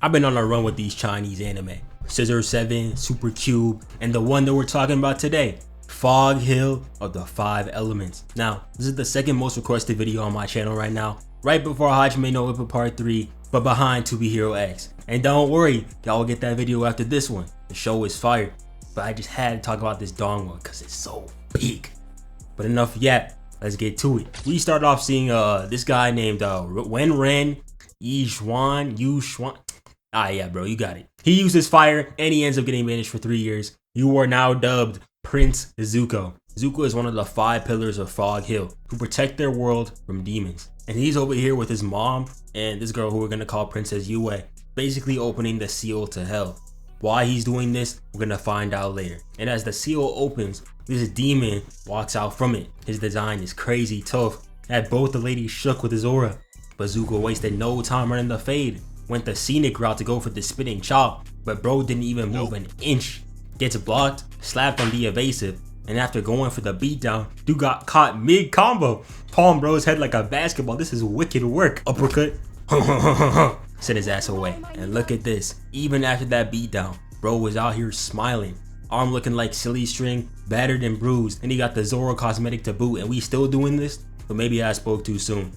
I've been on a run with these Chinese anime. Scissor 7, Super Cube, and the one that we're talking about today, Fog Hill of the 5 Elements. Now, this is the second most requested video on my channel right now, right before Hajime no Ippo Part 3, but behind To Be Hero X. And don't worry, y'all will get that video after this one. The show is fire, but I just had to talk about this dongwa because it's so big. But enough yet, let's get to it. We start off seeing this guy named Wenren Yuxuan. Ah yeah bro, you got it. He uses fire and he ends up getting banished for 3 years. You are now dubbed Prince Zuko. Zuko is one of the 5 pillars of Fog Hill who protect their world from demons. And he's over here with his mom and this girl who we're gonna call Princess Yue, basically opening the seal to hell. Why he's doing this, we're gonna find out later. And as the seal opens, this demon walks out from it. His design is crazy tough, had both the ladies shook with his aura. But Zuko wasted no time running the fade, went the scenic route to go for the spinning chop, but bro didn't even move an inch. Gets blocked, slapped on the evasive, and after going for the beatdown, dude got caught mid-combo. Palm bro's head like a basketball. This is wicked work. Uppercut, sent his ass away. And look at this, even after that beatdown, bro was out here smiling. Arm looking like silly string, battered and bruised, and he got the Zoro cosmetic to boot, and we still doing this? But maybe I spoke too soon.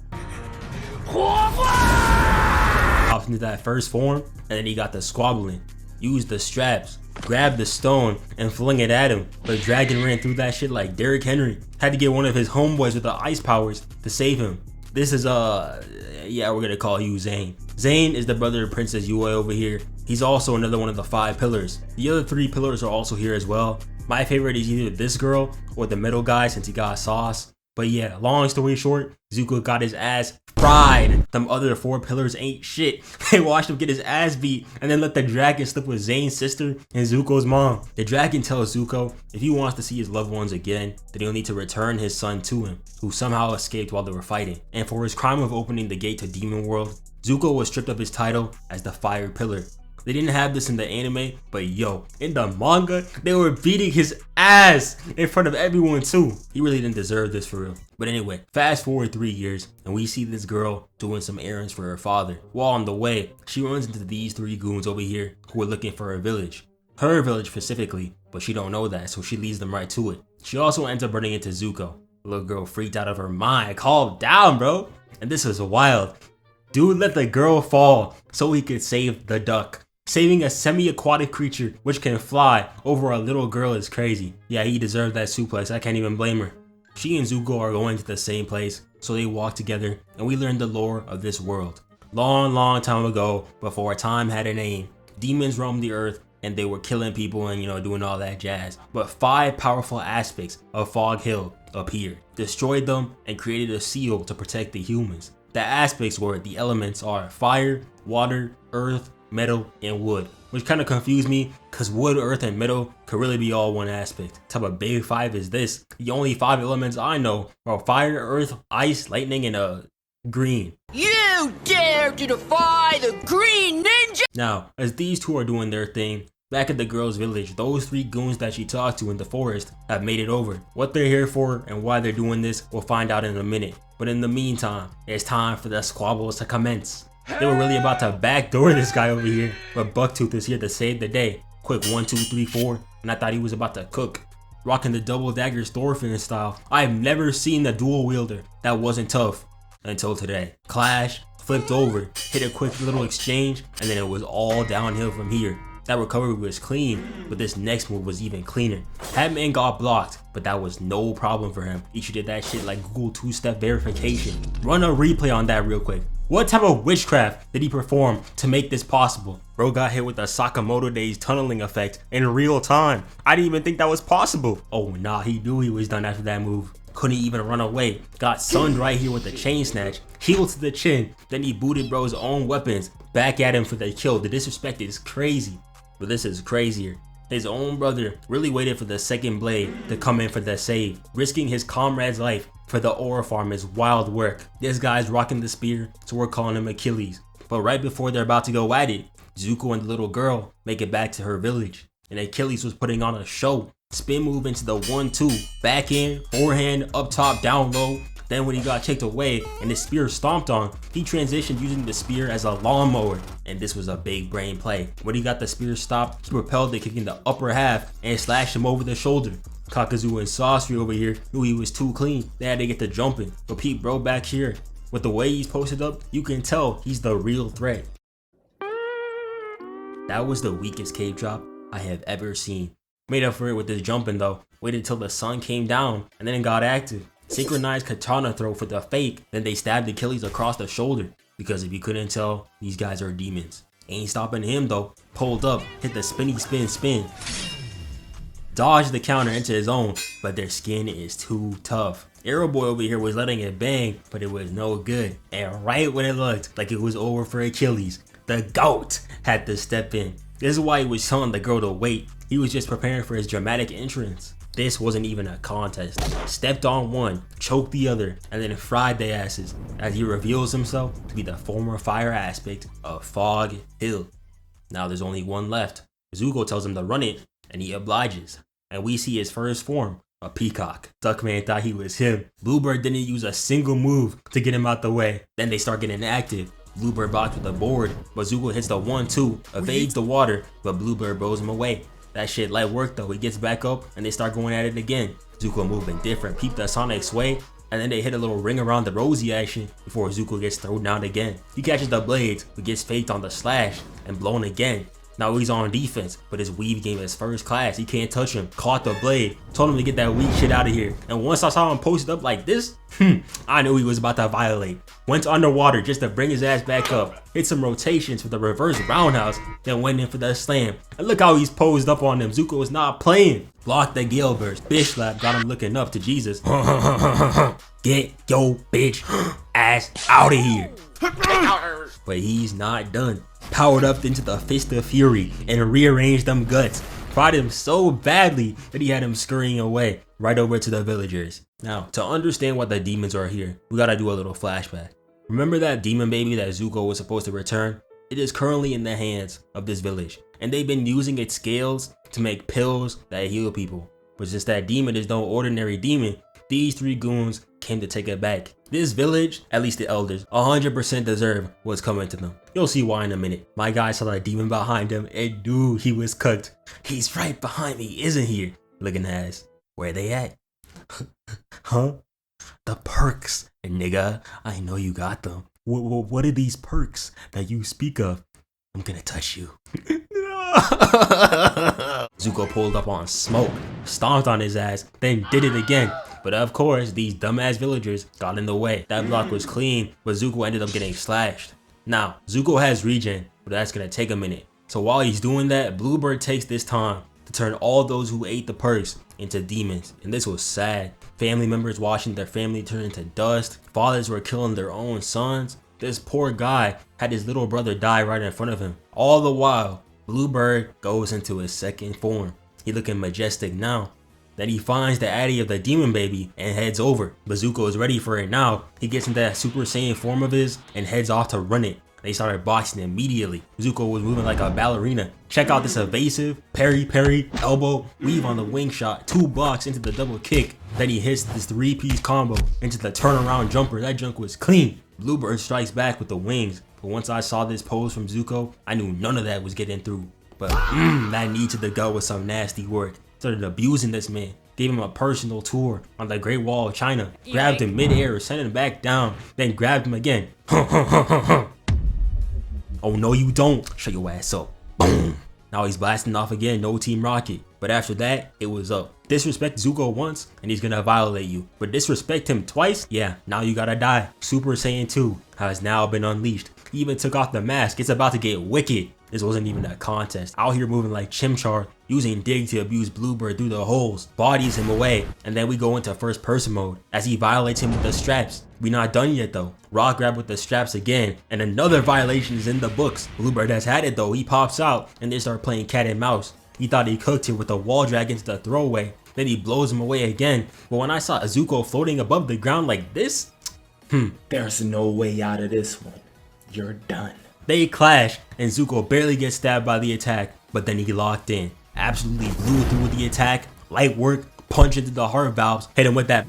Hopped into that first form, and then he got the squabbling. Used the straps, grabbed the stone, and fling it at him. But Dragon ran through that shit like Derrick Henry. Had to get one of his homeboys with the ice powers to save him. This is yeah, we're gonna call you Zane. Zane is the brother of Princess Yue over here. He's also another one of the 5 pillars. The other 3 pillars are also here as well. My favorite is either this girl or the middle guy since he got sauce. But yeah, long story short, Zuko got his ass fried. Them other 4 pillars ain't shit. They watched him get his ass beat and then let the dragon slip with Zane's sister and Zuko's mom. The dragon tells Zuko if he wants to see his loved ones again, then he'll need to return his son to him, who somehow escaped while they were fighting. And for his crime of opening the gate to Demon World, Zuko was stripped of his title as the Fire Pillar. They didn't have this in the anime, but yo, in the manga, they were beating his ass in front of everyone too. He really didn't deserve this for real. But anyway, fast forward 3 years, and we see this girl doing some errands for her father. While on the way, she runs into these 3 goons over here who are looking for her village. Her village specifically, but she don't know that, so she leads them right to it. She also ends up running into Zuko. The little girl freaked out of her mind. Calm down, bro. And this was wild. Dude let the girl fall so he could save the duck. Saving a semi-aquatic creature which can fly over a little girl is crazy. Yeah, he deserved that suplex, I can't even blame her. She and Zuko are going to the same place, so they walk together and we learn the lore of this world. Long time ago, before time had a name, demons roamed the earth and they were killing people and doing all that jazz. But 5 powerful aspects of Fog Hill appeared, destroyed them, and created a seal to protect the humans. The aspects were the elements are fire, water, earth, metal, and wood, which kind of confused me because wood, earth, and metal could really be all one aspect. What type of big 5 is this? The only 5 elements I know are fire, earth, ice, lightning, and green. You dare to defy the green ninja! Now, as these 2 are doing their thing, back at the girl's village, those 3 goons that she talked to in the forest have made it over. What they're here for and why they're doing this, we'll find out in a minute. But in the meantime, it's time for the squabbles to commence. They were really about to backdoor this guy over here, but Bucktooth is here to save the day. Quick 1, 2, 3, 4, and I thought he was about to cook. Rocking the double dagger Thorfinn style. I've never seen a dual wielder that wasn't tough until today. Clash, flipped over, hit a quick little exchange, and then it was all downhill from here. That recovery was clean, but this next move was even cleaner. Hatman got blocked, but that was no problem for him. He did that shit like Google 2-step verification. Run a replay on that real quick. What type of witchcraft did he perform to make this possible? Bro got hit with the Sakamoto Days tunneling effect in real time. I didn't even think that was possible. Oh nah, he knew he was done after that move. Couldn't even run away. Got sunned right here with the chain snatch. Heel to the chin. Then he booted bro's own weapons back at him for the kill. The disrespect is crazy. But this is crazier. His own brother really waited for the second blade to come in for the save. Risking his comrade's life for the aura farm is wild work. This guy's rocking the spear, so we're calling him Achilles. But right before they're about to go at it, Zuko and the little girl make it back to her village. And Achilles was putting on a show. Spin move into the 1-2, back in, forehand, up top, down low. Then when he got kicked away and his spear stomped on, he transitioned using the spear as a lawnmower. And this was a big brain play. When he got the spear stopped, he propelled it, kicking the upper half and slashed him over the shoulder. Kakuzu and Sasori over here knew he was too clean. They had to get to jumping. But Pete bro back here, with the way he's posted up, you can tell he's the real threat. That was the weakest cave drop I have ever seen. Made up for it with this jumping though. Waited till the sun came down and then it got active. Synchronized katana throw for the fake, then they stabbed Achilles across the shoulder. Because if you couldn't tell, these guys are demons. Ain't stopping him though. Pulled up, hit the spinny spin. Dodged the counter into his own, but their skin is too tough. Arrow Boy over here was letting it bang, but it was no good. And right when it looked like it was over for Achilles, the GOAT had to step in. This is why he was telling the girl to wait. He was just preparing for his dramatic entrance. This wasn't even a contest. Stepped on one, choked the other, and then fried their asses as he reveals himself to be the former fire aspect of Fog Hill. Now there's only one left. Zuko tells him to run it, and he obliges. And we see his first form, a peacock. Duckman thought he was him. Bluebird didn't use a single move to get him out the way. Then they start getting active. Bluebird blocks with the board, but Zuko hits the 1-2, evades the water, but Bluebird blows him away. That shit light work though. He gets back up and they start going at it again. Zuko moving different, peep the Sonic sway, and then they hit a little ring around the Rosie action before Zuko gets thrown down again. He catches the blades, but gets faked on the slash and blown again. Now he's on defense, but his weave game is first class. He can't touch him. Caught the blade. Told him to get that weak shit out of here. And once I saw him posted up like this, I knew he was about to violate. Went underwater just to bring his ass back up. Hit some rotations for the reverse roundhouse, then went in for the slam. And look how he's posed up on them. Zuko is not playing. Blocked the gale burst. Bitch slap got him looking up to Jesus. Get your bitch ass out of here. But he's not done. Powered up into the Fist of Fury and rearranged them guts. Fried him so badly that he had him scurrying away right over to the villagers. Now, to understand why the demons are here, we gotta do a little flashback. Remember that demon baby that Zuko was supposed to return? It is currently in the hands of this village, and they've been using its scales to make pills that heal people. But since that demon is no ordinary demon, these three goons came to take it back. This village, at least the elders, 100% deserve what's coming to them. You'll see why in a minute. My guy saw that demon behind him and knew he was cooked. He's right behind me, isn't he? Looking ass. Where they at? Huh? The perks, nigga. I know you got them. What are these perks that you speak of? I'm gonna touch you. Zuko pulled up on Smoke, stomped on his ass, then did it again. But of course, these dumbass villagers got in the way. That block was clean, but Zuko ended up getting slashed. Now, Zuko has regen, but that's gonna take a minute. So while he's doing that, Bluebird takes this time to turn all those who ate the perks into demons. And this was sad. Family members watching their family turn into dust. Fathers were killing their own sons. This poor guy had his little brother die right in front of him. All the while, Bluebird goes into his second form. He looking majestic now. Then he finds the addy of the demon baby and heads over. But Zuko is ready for it now. He gets into that Super Saiyan form of his and heads off to run it. They started boxing immediately. Zuko was moving like a ballerina. Check out this evasive, parry, elbow, weave on the wing shot, 2 blocks into the double kick. Then he hits this 3-piece combo into the turnaround jumper. That junk was clean. Bluebird strikes back with the wings. But once I saw this pose from Zuko, I knew none of that was getting through. But that knee to the gut was some nasty work. Started abusing this man. Gave him a personal tour on the Great Wall of China. Grabbed him mid-air, sent him back down. Then grabbed him again. Oh no you don't. Shut your ass up. Boom. Now he's blasting off again, no Team Rocket. But after that, it was up. Disrespect Zuko once, and he's gonna violate you. But disrespect him twice? Yeah, now you gotta die. Super Saiyan 2 has now been unleashed. He even took off the mask. It's about to get wicked. This wasn't even a contest. Out here moving like Chimchar, using Dig to abuse Bluebird through the holes, bodies him away, and then we go into first person mode as he violates him with the straps. We not done yet though. Rock grab with the straps again, and another violation is in the books. Bluebird has had it though. He pops out, and they start playing cat and mouse. He thought he cooked it with the wall drag into the throwaway. Then he blows him away again. But when I saw Zuko floating above the ground like this, there's no way out of this one. You're done. They clash, and Zuko barely gets stabbed by the attack, but then he locked in. Absolutely blew through the attack, light work, punch into the heart valves, hit him with that.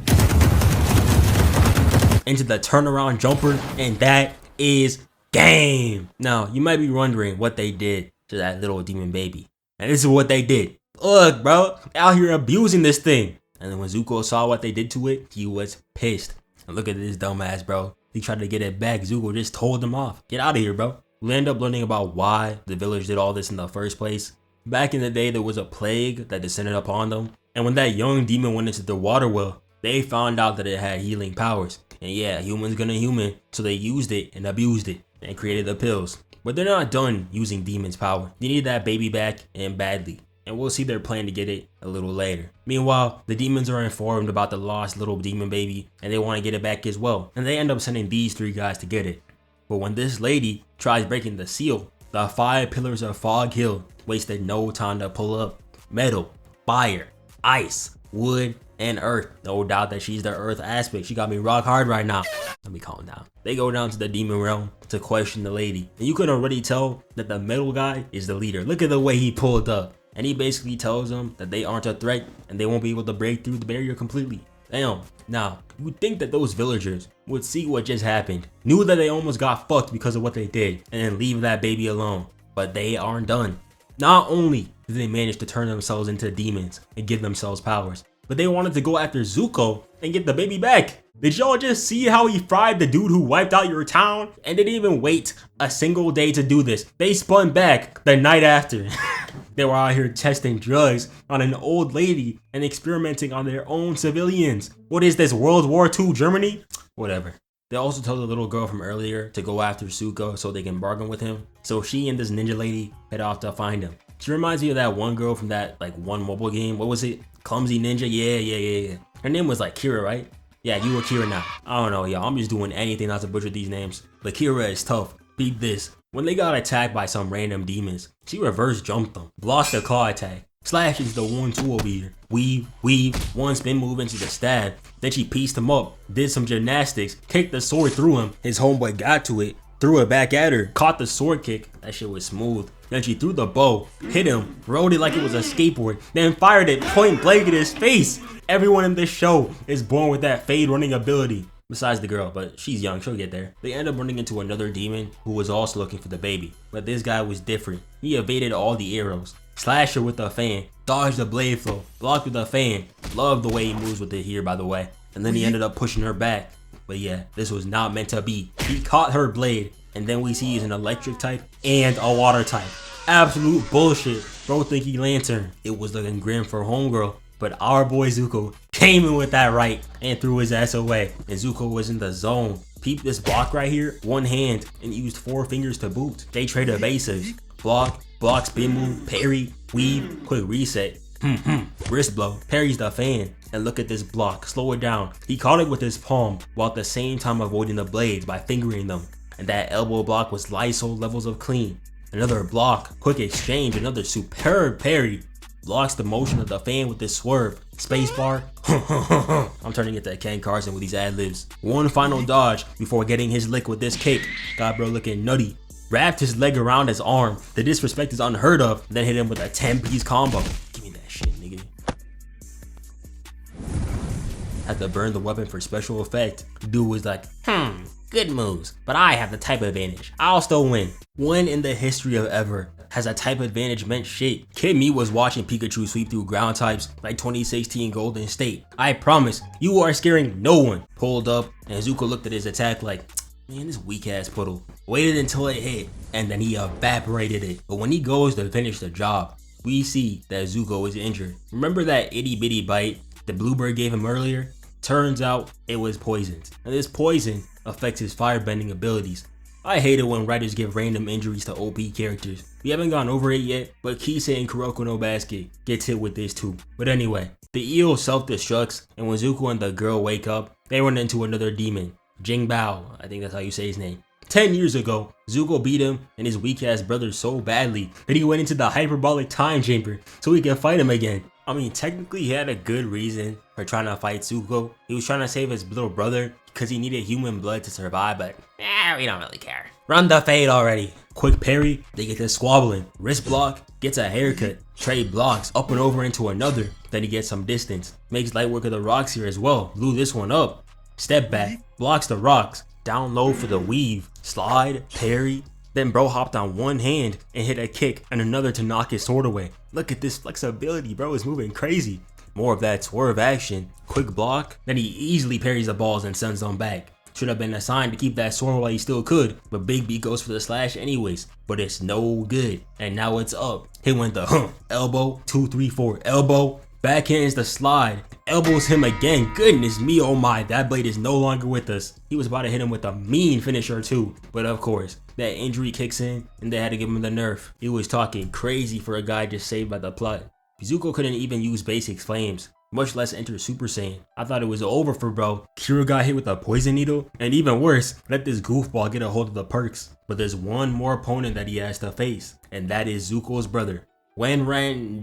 into the turnaround jumper, and that is game. Now, you might be wondering what they did to that little demon baby. And this is what they did. Look, bro, out here abusing this thing. And then when Zuko saw what they did to it, he was pissed. And look at this dumbass, bro. He tried to get it back. Zuko just told him off. Get out of here, bro. We end up learning about why the village did all this in the first place. Back in the day, there was a plague that descended upon them. And when that young demon went into the water well, they found out that it had healing powers. And yeah, humans gonna human, so they used it and abused it and created the pills. But they're not done using demons' power. They need that baby back, and badly. And we'll see their plan to get it a little later. Meanwhile, the demons are informed about the lost little demon baby, and they want to get it back as well. And they end up sending these 3 guys to get it. But when this lady tries breaking the seal, the 5 pillars of Fog Hill wasted no time to pull up. Metal, fire, ice, wood, and earth. No doubt that she's the earth aspect. She got me rock hard right now. Let me calm down. They go down to the demon realm to question the lady. And you can already tell that the metal guy is the leader. Look at the way he pulled up. And he basically tells them that they aren't a threat and they won't be able to break through the barrier completely. Damn. Now, you would think that those villagers would see what just happened, knew that they almost got fucked because of what they did, and then leave that baby alone. But they aren't done. Not only did they manage to turn themselves into demons and give themselves powers, but they wanted to go after Zuko and get the baby back. Did y'all just see how he fried the dude who wiped out your town? And didn't even wait a single day to do this. They spun back the night after. They were out here testing drugs on an old lady and experimenting on their own civilians. What is this, World War II Germany? Whatever. They also told the little girl from earlier to go after Zuko so they can bargain with him. So she and this ninja lady head off to find him. She reminds me of that one girl from that one mobile game. What was it? Clumsy Ninja? Yeah. Her name was Kira, right? Yeah, you were Kira now. I don't know, y'all. I'm just doing anything not to butcher these names. But Kira is tough. Beat this. When they got attacked by some random demons, she reverse jumped them, blocked the claw attack. Slash is the 1-2 over here. Weave, one spin move into the stab. Then she pieced him up, did some gymnastics, kicked the sword through him. His homeboy got to it, threw it back at her, caught the sword kick. That shit was smooth. Then she threw the bow, hit him, rode it like it was a skateboard, then fired it point blank in his face. Everyone in this show is born with that fade running ability. Besides the girl, but she's young, she'll get there. They end up running into another demon who was also looking for the baby. But this guy was different. He evaded all the arrows. Slashed her with a fan, dodged the blade flow, blocked with a fan. Love the way he moves with it here, by the way. And then he ended up pushing her back. But yeah, this was not meant to be. He caught her blade, and then we see he's an electric type and a water type. Absolute bullshit. Bro think he lantern. It was looking grim for homegirl. But our boy Zuko came in with that right and threw his ass away. And Zuko was in the zone. Peep this block right here, one hand, and used 4 fingers to boot. They trade evasives. Block, spin move, parry, weave, quick reset. Wrist blow, parries the fan. And look at this block, slow it down. He caught it with his palm while at the same time avoiding the blades by fingering them. And that elbow block was Lysol levels of clean. Another block, quick exchange, another superb parry. Blocks the motion of the fan with this swerve. Spacebar. I'm turning into Ken Carson with these ad-libs. One final dodge before getting his lick with this kick. Got bro looking nutty. Wrapped his leg around his arm. The disrespect is unheard of. Then hit him with a 10-piece combo. Give me that shit, nigga. Had to burn the weapon for special effect. Dude was like, good moves, but I have the type advantage. I'll still win. When in the history of ever has a type advantage meant shit? Kid me was watching Pikachu sweep through ground types like 2016 Golden State. I promise, you are scaring no one. Pulled up, and Zuko looked at his attack like, man, this weak ass puddle. Waited until it hit, and then he evaporated it. But when he goes to finish the job, we see that Zuko is injured. Remember that itty bitty bite the Bluebird gave him earlier? Turns out it was poisoned, and this poison affects his firebending abilities. I hate it when writers give random injuries to OP characters. We haven't gone over it yet, but Kisa and Kuroko no Basket gets hit with this too. But anyway, the eel self-destructs, and when Zuko and the girl wake up, they run into another demon, Jing Bao, I think that's how you say his name. 10 years ago, Zuko beat him and his weak-ass brother so badly that he went into the hyperbolic time chamber so he could fight him again. I mean, technically he had a good reason for trying to fight Zuko. He was trying to save his little brother because he needed human blood to survive, but we don't really care. Run the fade already. Quick parry, they get to squabbling. Wrist block, gets a haircut. Trade blocks, up and over into another. Then he gets some distance. Makes light work of the rocks here as well. Blew this one up. step back, blocks the rocks, down low for the weave, slide, parry. Then bro hopped on one hand and hit a kick and another to knock his sword away. Look at this flexibility, bro is moving crazy. More of that swerve action, quick block, then he easily parries the balls and sends them back. Should have been assigned to keep that sword while he still could, but Big B goes for the slash anyways, but it's no good, and now it's up. He went the elbow, 2, 3, 4, elbow, backhands the slide, elbows him again. Goodness me, oh my, that blade is no longer with us. He was about to hit him with a mean finisher too, but of course, that injury kicks in and they had to give him the nerf. He was talking crazy for a guy just saved by the plot. Zuko couldn't even use basic flames, much less enter Super Saiyan. I thought it was over for bro. Kira got hit with a poison needle, and even worse, let this goofball get a hold of the perks. But there's one more opponent that he has to face, and that is Zuko's brother, Shinra.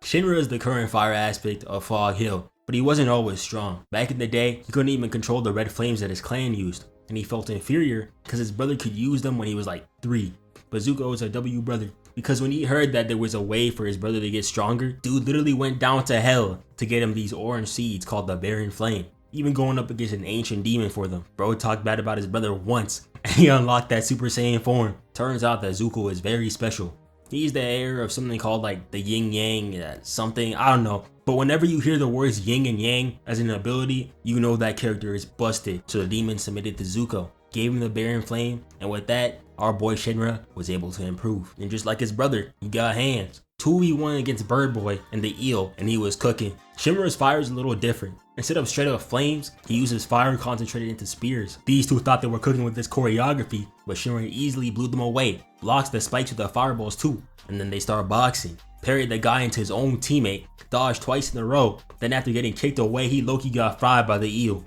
Shinra is the current fire aspect of Fog Hill, but he wasn't always strong. Back in the day, he couldn't even control the red flames that his clan used, and he felt inferior because his brother could use them when he was like 3. But Zuko is a W brother, because when he heard that there was a way for his brother to get stronger, dude literally went down to hell to get him these orange seeds called the Barren Flame, even going up against an ancient demon for them. Bro talked bad about his brother once, and he unlocked that Super Saiyan form. Turns out that Zuko is very special. He's the heir of something called like the yin yang something, I don't know. But whenever you hear the words yin and yang as an ability, you know that character is busted. So the demon submitted to Zuko, gave him the Barren Flame, and with that, our boy Shinra was able to improve. And just like his brother, he got hands. 2v1 against Bird Boy and the eel, and he was cooking. Shinra's fire is a little different. Instead of straight up flames, he uses fire concentrated into spears. These two thought they were cooking with this choreography, but Shinra easily blew them away. Blocks the spikes with the fireballs too, and then they start boxing. Parried the guy into his own teammate, dodged twice in a row, then after getting kicked away, he low-key got fried by the eel.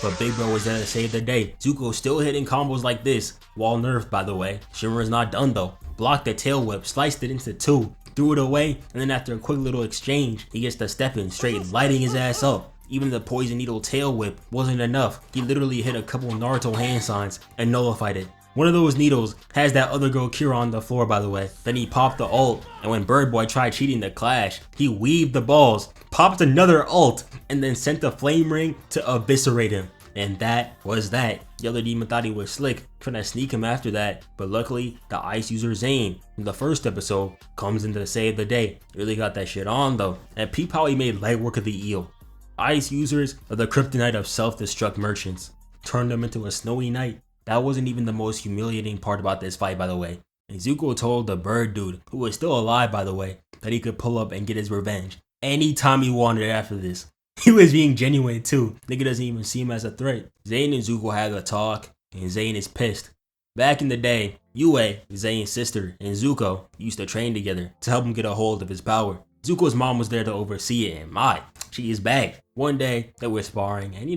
But Big Bro was there to save the day. Zuko still hitting combos like this, while nerfed by the way. Shinra's not done though. Blocked the tail whip, sliced it into 2, threw it away, and then after a quick little exchange, he gets the step in straight, lighting his ass up. Even the poison needle tail whip wasn't enough. He literally hit a couple Naruto hand signs and nullified it. One of those needles has that other girl Kira on the floor by the way. Then he popped the ult, and when Bird Boy tried cheating the clash, he weaved the balls, popped another ult, and then sent the flame ring to eviscerate him. And that was that. The other demon thought he was slick, trying to sneak him after that, but luckily the ice user Zane from the first episode comes in to save the day. Really got that shit on though, and peep how he made light work of the eel. Ice users are the kryptonite of self-destruct merchants. Turned them into a snowy night. That wasn't even the most humiliating part about this fight by the way. And Zuko told the bird dude, who was still alive by the way, that he could pull up and get his revenge anytime he wanted after this. He was being genuine too. Nigga doesn't even see him as a threat. Zane and Zuko had a talk, and Zane is pissed. Back in the day, Yue, Zane's sister, and Zuko used to train together to help him get a hold of his power. Zuko's mom was there to oversee it, and she is back. One day, they were sparring, and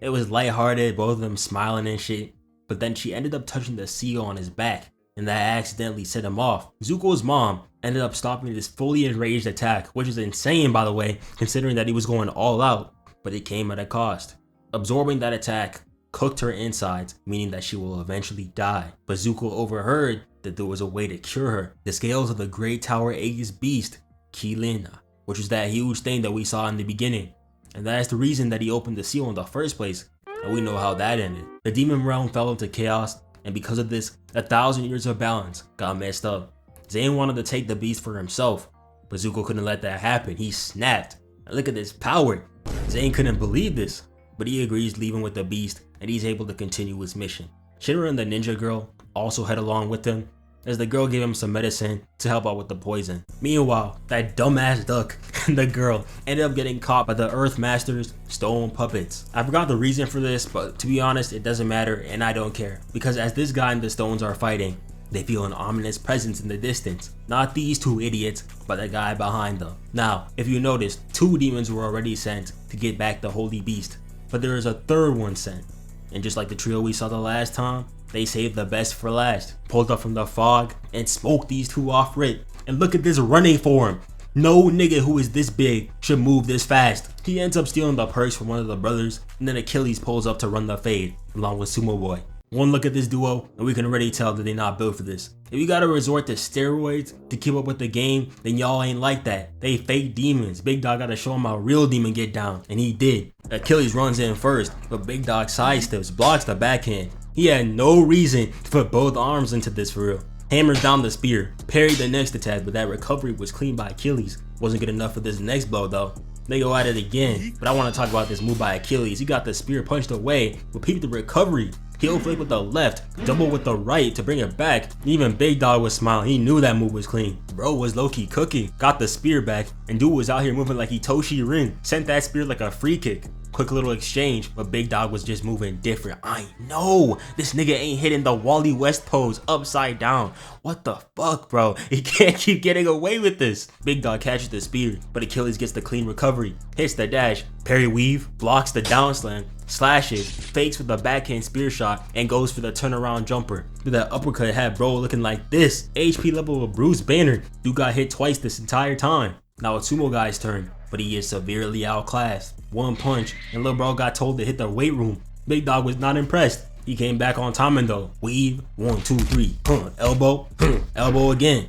it was lighthearted, both of them smiling and shit. But then she ended up touching the seal on his back, and that accidentally set him off. Zuko's mom ended up stopping this fully enraged attack, which is insane by the way, considering that he was going all out, but it came at a cost. Absorbing that attack cooked her insides, meaning that she will eventually die. But Zuko overheard that there was a way to cure her. The scales of the Great Tower Aegis beast, Kilina, which was that huge thing that we saw in the beginning. And that's the reason that he opened the seal in the first place, and we know how that ended. The demon realm fell into chaos, and because of this, 1,000 years of balance got messed up. Zane wanted to take the beast for himself, but Zuko couldn't let that happen. He snapped. And look at this power. Zane couldn't believe this, but he agrees leaving with the beast, and he's able to continue his mission. Shinra and the ninja girl also head along with him, as the girl gave him some medicine to help out with the poison. Meanwhile, that dumbass duck and the girl ended up getting caught by the Earth Master's stone puppets. I forgot the reason for this, but to be honest, it doesn't matter and I don't care. Because as this guy and the stones are fighting, they feel an ominous presence in the distance. Not these two idiots, but the guy behind them. Now, if you noticed, 2 demons were already sent to get back the holy beast, but there is a 3rd one sent. And just like the trio we saw the last time, they saved the best for last, pulled up from the fog, and smoked these 2 off rip. And look at this running for him. No nigga who is this big should move this fast. He ends up stealing the perks from one of the brothers, and then Achilles pulls up to run the fade, along with Sumo Boy. One look at this duo and we can already tell that they're not built for this. If you gotta resort to steroids to keep up with the game, then y'all ain't like that. They fake demons. Big Dog gotta show him how real demon get down, and he did. Achilles runs in first, but Big Dog sidesteps, blocks the backhand. He had no reason to put both arms into this for real. Hammers down the spear, parried the next attack, but that recovery was clean by Achilles. Wasn't good enough for this next blow though. They go at it again, but I want to talk about this move by Achilles. He got the spear punched away, but peep the recovery. Heel flick with the left, double with the right to bring it back. Even Big Dog was smiling. He knew that move was clean. Bro was low-key cooking. Got the spear back, and dude was out here moving like Hitoshi Rin. Sent that spear like a free kick. Quick little exchange, but Big Dog was just moving different. I know this nigga ain't hitting the Wally West pose upside down. What the fuck, bro? He can't keep getting away with this. Big Dog catches the spear, but Achilles gets the clean recovery. Hits the dash, parry weave, blocks the down slam, slashes, fakes with the backhand spear shot, and goes for the turnaround jumper. That uppercut had bro looking like this. HP level of Bruce Banner. Dude got hit twice this entire time. Now it's Sumo Guy's turn, but he is severely outclassed. One punch, and lil bro got told to hit the weight room. Big Dog was not impressed. He came back on timing though. Weave, 1, 2, 3, elbow, elbow again.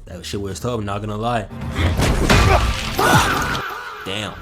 That shit was tough, not gonna lie. Damn,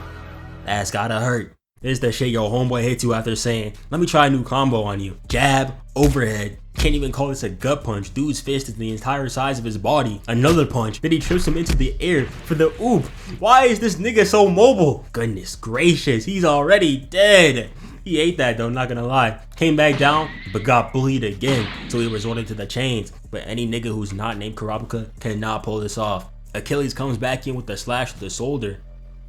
that's gotta hurt. This is the shit your homeboy hits you after saying, let me try a new combo on you. Jab, overhead. Can't even call this a gut punch. Dude's fist is the entire size of his body. Another punch. Then he trips him into the air for the oop. Why is this nigga so mobile? Goodness gracious, he's already dead. He ate that though, not gonna lie. Came back down, but got bullied again. So he resorted to the chains. But any nigga who's not named Karabaka cannot pull this off. Achilles comes back in with the slash to the shoulder.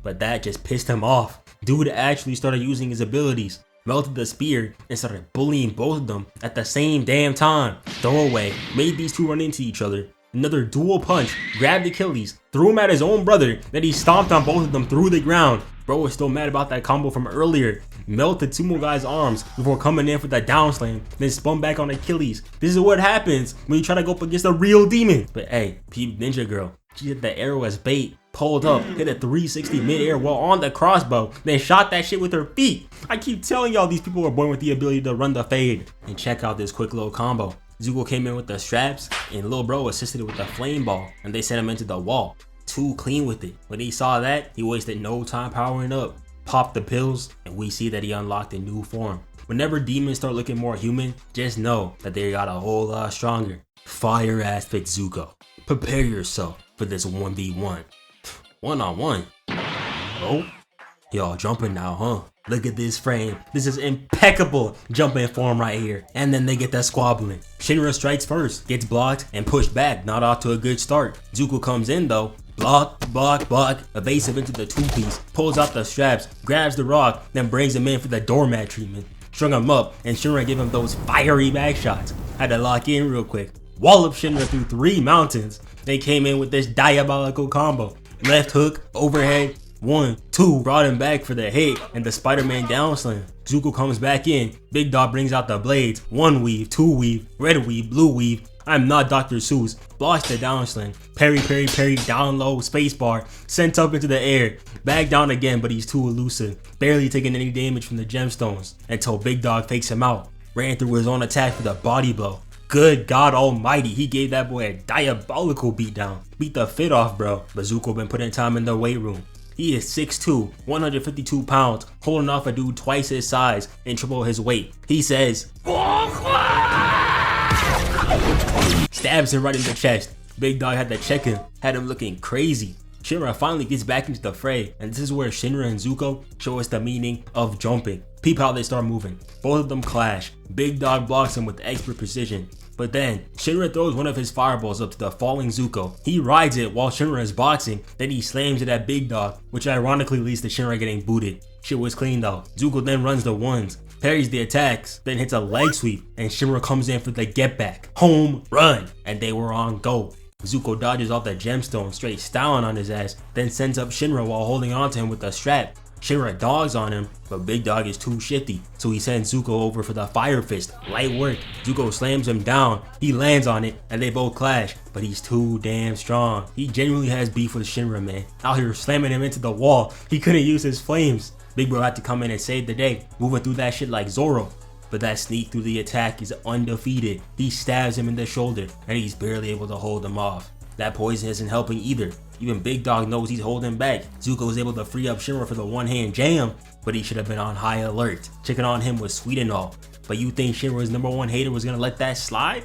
But that just pissed him off. Dude actually started using his abilities. Melted the spear and started bullying both of them at the same damn time. Throwaway made these two run into each other. Another dual punch, grabbed Achilles, threw him at his own brother, then he stomped on both of them through the ground. Bro was still mad about that combo from earlier. Melted Sumo Guy's arms before coming in for the down slam, then spun back on Achilles. This is what happens when you try to go up against a real demon. But hey, peep Ninja Girl, she hit the arrow as bait, pulled up, hit a 360 mid-air while on the crossbow, then shot that shit with her feet. I keep telling y'all these people were born with the ability to run the fade. And check out this quick little combo. Zuko came in with the straps, and lil bro assisted with the flame ball, and they sent him into the wall. Too clean with it. When he saw that, he wasted no time powering up. Popped the pills, and we see that he unlocked a new form. Whenever demons start looking more human, just know that they got a whole lot stronger. Fire ass fit Zuko. Prepare yourself for this 1v1. One-on-one. Oh, y'all jumping now, huh? Look at this frame. This is impeccable jumping form right here. And then they get that squabbling. Shinra strikes first, gets blocked and pushed back, not off to a good start. Zuko comes in though. Block, block, block, evasive into the two-piece, pulls out the straps, grabs the rock, then brings him in for the doormat treatment. Strung him up, and Shinra gave him those fiery back shots. Had to lock in real quick. Wallop Shinra through 3 mountains. They came in with this diabolical combo. Left hook, overhead, 1, 2, brought him back for the hit and the Spider-Man down slam. Zuko comes back in. Big Dog brings out the blades. 1 weave, 2 weave, red weave, blue weave. I'm not Dr. Seuss. Blocks the down slam. Parry, parry, parry, down low, spacebar. Sent up into the air. Back down again, but he's too elusive. Barely taking any damage from the gemstones until Big Dog fakes him out. Ran through his own attack for the body blow. Good God almighty, he gave that boy a diabolical beatdown. Beat the fit off, bro. But Zuko been putting time in the weight room. He is 6'2", 152 pounds, holding off a dude twice his size and triple his weight. He says, stabs him right in the chest. Big Dog had to check him, had him looking crazy. Shinra finally gets back into the fray, and this is where Shinra and Zuko show us the meaning of jumping. Peep how they start moving. Both of them clash. Big Dog blocks him with expert precision. But then, Shinra throws one of his fireballs up to the falling Zuko. He rides it while Shinra is boxing, then he slams it at Big Dog, which ironically leads to Shinra getting booted. Shit was clean though. Zuko then runs the ones, parries the attacks, then hits a leg sweep, and Shinra comes in for the get back. Home run! And they were on go. Zuko dodges off the gemstone, straight styling on his ass, then sends up Shinra while holding on to him with a strap. Shinra dogs on him, but Big Dog is too shifty, so he sends Zuko over for the fire fist. Light work. Zuko slams him down, he lands on it, and they both clash, but he's too damn strong. He genuinely has beef with Shinra, man. Out here slamming him into the wall, he couldn't use his flames. Big Bro had to come in and save the day, moving through that shit like Zoro. but that sneak through the attack is undefeated. He stabs him in the shoulder and he's barely able to hold him off. That poison isn't helping either. Even Big Dog knows he's holding back. Zuko is able to free up Shinra for the one-hand jam, but he should have been on high alert. Checking on him was sweet and all, but you think Shinra's #1 hater was gonna let that slide?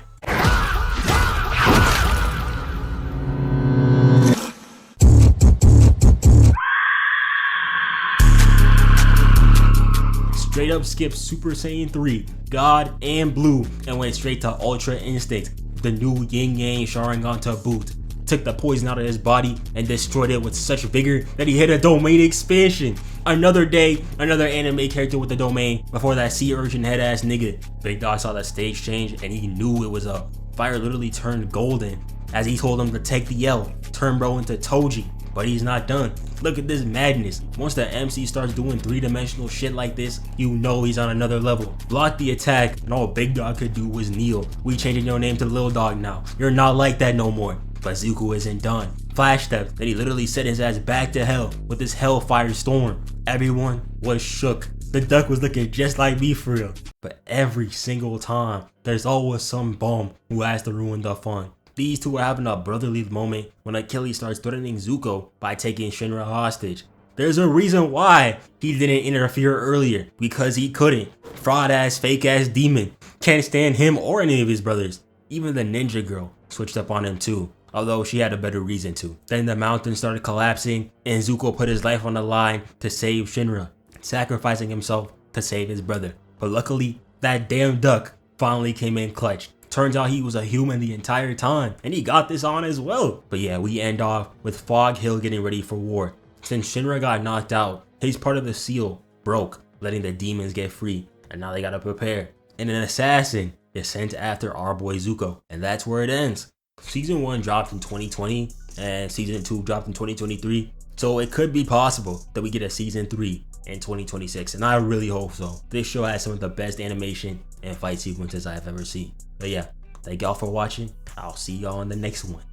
Straight up skipped Super Saiyan 3, God and Blue, and went straight to Ultra Instinct, the new Yin Yang Sharingan to boot. Took the poison out of his body and destroyed it with such vigor that he hit a domain expansion. Another day, another anime character with the domain before that sea urchin head ass nigga. Big Dog saw the stage change and he knew it was up. Fire literally turned golden as he told him to take the L, turn bro into Toji. But he's not done. Look at this madness. Once the MC starts doing 3-dimensional shit like this, you know he's on another level. Blocked the attack and all Big Dog could do was kneel. We changing your name to Lil Dog now. You're not like that no more. But Zuko isn't done. Flash step that he literally set his ass back to hell with this hellfire storm. Everyone was shook. The duck was looking just like me for real. But every single time, there's always some bum who has to ruin the fun. These two are having a brotherly moment when Achilles starts threatening Zuko by taking Shinra hostage. There's a reason why he didn't interfere earlier, because he couldn't. Fraud ass, fake ass demon. Can't stand him or any of his brothers. Even the ninja girl switched up on him too, although she had a better reason to. Then the mountain started collapsing and Zuko put his life on the line to save Shinra, sacrificing himself to save his brother. But luckily, that damn duck finally came in clutch. Turns out he was a human the entire time, and he got this on as well. But yeah, we end off with Fog Hill getting ready for war. Since Shinra got knocked out, his part of the seal broke, letting the demons get free, and now they gotta prepare. And an assassin is sent after our boy Zuko, and that's where it ends. Season 1 dropped in 2020, and Season 2 dropped in 2023, so it could be possible that we get a Season 3 in 2026, and I really hope so. This show has some of the best animation and fight sequences I have ever seen. But yeah, thank y'all for watching. I'll see y'all in the next one.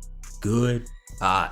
Goodbye.